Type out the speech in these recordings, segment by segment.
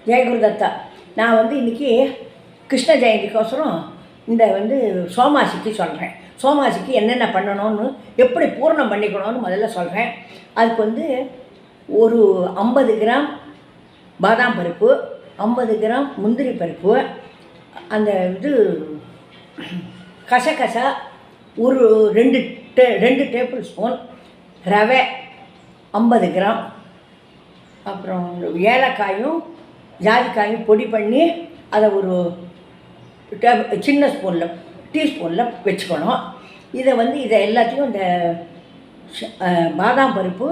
ஜெயகுருதத்தா. நான் வந்து இன்றைக்கி கிருஷ்ண ஜெயந்திக்கோசரம் இந்த வந்து சோமாசிக்கு சொல்கிறேன். சோமாசிக்கு என்னென்ன பண்ணணும்னு, எப்படி பூர்ணம் பண்ணிக்கணும்னு முதல்ல சொல்கிறேன். அதுக்கு வந்து ஒரு 50 கிராம் பாதாம் பருப்பு, 50 கிராம் முந்திரி பருப்பு, அந்த இது கசகசா ஒரு 2 டேபிள் ஸ்பூன், ரவை 50 கிராம், அப்புறம் ஏலக்காயும் ஜாதிக்காயும் பொடி பண்ணி அதை ஒரு சின்ன டீஸ்பூனில் வச்சுக்கணும். இதை எல்லாத்தையும் இந்த பாதாம் பருப்பு,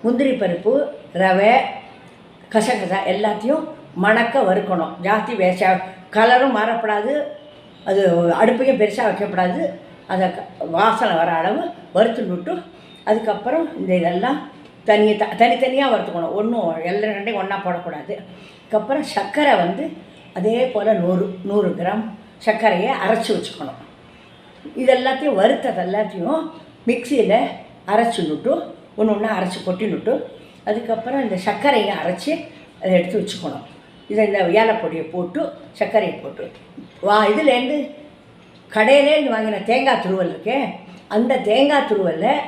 முந்திரி பருப்பு, ரவை, கசகசா எல்லாத்தையும் மணக்க வறுக்கணும். ஜாஸ்தி கலரும் மாறப்படாது, அது அடுப்பையும் பெருசாக வைக்கப்படாது. அதை வாசனை வர அளவு வறுத்துட்டு, அதுக்கப்புறம் இதெல்லாம் தனித்தனியாக வறுத்துக்கணும். ஒன்றும் ரெண்டையும் ஒன்றா போடக்கூடாது. அதுக்கப்புறம் சர்க்கரை வந்து அதே போல் 100 கிராம் சர்க்கரையை அரைச்சி வச்சுக்கணும். இதெல்லாத்தையும் எல்லாத்தையும் மிக்சியில் அரைச்சின்னுட்டு ஒன்று ஒன்றா அரைச்சி கொட்டினுட்டு, அதுக்கப்புறம் இந்த சர்க்கரையை அரைச்சி அதை எடுத்து வச்சுக்கணும். இந்த ஏலப்பொடியை போட்டு சர்க்கரையை போட்டு இதுலேருந்து கடையிலேருந்து வாங்கின தேங்காய் துருவல் இருக்கே, அந்த தேங்காய் துருவலில்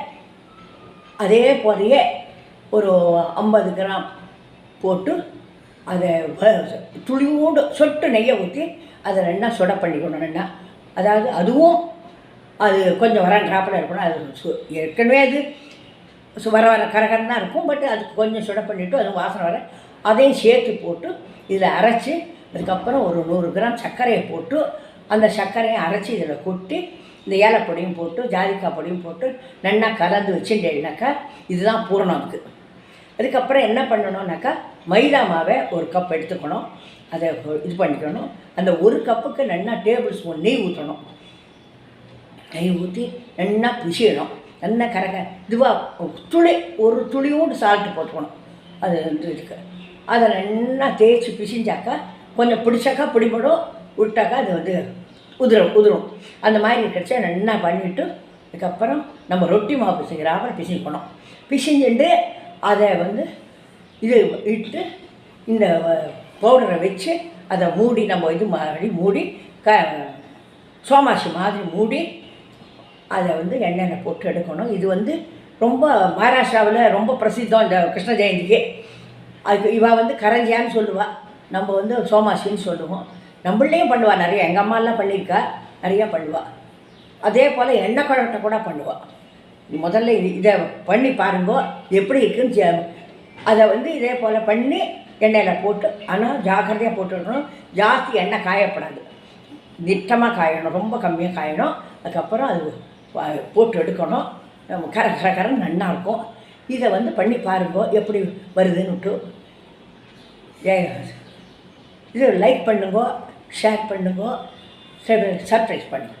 அதே போலையே ஒரு 50 கிராம் போட்டு அதை துளியோடு சொட்டு நெய்யை ஊற்றி அதை ரெண்டா சுட பண்ணிக்கணும். அதாவது அதுவும் அது கொஞ்சம் கிராப்பில் இருக்கணும். அது ஏற்கனவே அது வர கரகரம் தான் இருக்கும். பட் அதுக்கு கொஞ்சம் சுட பண்ணிவிட்டு அது வாசனை வர அதையும் சேர்த்து போட்டு இதில் அரைச்சி, அதுக்கப்புறம் ஒரு 100 கிராம் சர்க்கரையை போட்டு அந்த சர்க்கரையை அரைச்சி இதில் கொட்டி இந்த ஏலப்பொடியும் போட்டு ஜாதிக்காய் பொடியும் போட்டு நல்லா கலந்து வச்சுட்டேன்னாக்கா இதுதான் பூரணம் இருக்குது. அதுக்கப்புறம் என்ன பண்ணணுன்னாக்கா மைதா மாவை 1 கப் எடுத்துக்கணும். அதை இது பண்ணிக்கணும். அந்த 1 கப்புக்கு நல்லா டேபிள் ஸ்பூன் நெய் ஊற்றணும். நெய் ஊற்றி நல்லா பிசியணும். நல்லா இதுவாக ஒரு துளியோடு சால்ட்டு போட்டுக்கணும். அது வந்து இருக்குது. அதை நல்லா தேய்ச்சி பிசிஞ்சாக்கா கொஞ்சம் பிடிச்சாக்கா பிடிபடும், விட்டாக்கா அது வந்து உதிரும். அந்த மாதிரி இருக்கிறச்சா நல்லா பண்ணிவிட்டு, அதுக்கப்புறம் நம்ம ரொட்டி மாவு பிசைகிறாப்புல பிசிக்கணும். பிசிஞ்சுட்டு அதை வந்து இது இட்டு இந்த பவுடரை வச்சு அதை மூடி நம்ம இது மாதிரி மூடி சோமாசி மாதிரி மூடி அதை வந்து எண்ணெயில் போட்டு எடுக்கணும். இது வந்து ரொம்ப மகாராஷ்டிராவில் ரொம்ப பிரசித்தம் இந்த கிருஷ்ண ஜெயந்திக்கு. அதுக்கு இவள் வந்து கரஞ்சியான்னு சொல்லுவாள், நம்ம வந்து சோமாசின்னு சொல்லுவோம். நம்மளையும் பண்ணுவாள் நிறைய. எங்கள் அம்மாலாம் பண்ணியிருக்கா, நிறையா பண்ணுவாள். அதே போல் எண்ணெய் குழம்பை கூட பண்ணுவாள். முதல்ல இதை பண்ணி பாருங்கோ எப்படி இருக்குன்னு. அதை வந்து இதே போல் பண்ணி எண்ணெயில் போட்டு, ஆனால் ஜாக்கிரதையாக போட்டுடணும். ஜாஸ்தி எண்ணெய் காயப்படாது, திட்டமாக காயணும், ரொம்ப கம்மியாக காயணும். அதுக்கப்புறம் அது போட்டு எடுக்கணும். நம்ம கரன்னு நல்லாயிருக்கும். இதை வந்து பண்ணி பாருங்கோ எப்படி வருதுன்னுட்டு. இது லைக் பண்ணுங்கோ, ஷேர் பண்ணுங்கோ, சர்ப்ரைஸ் பண்ணுங்க.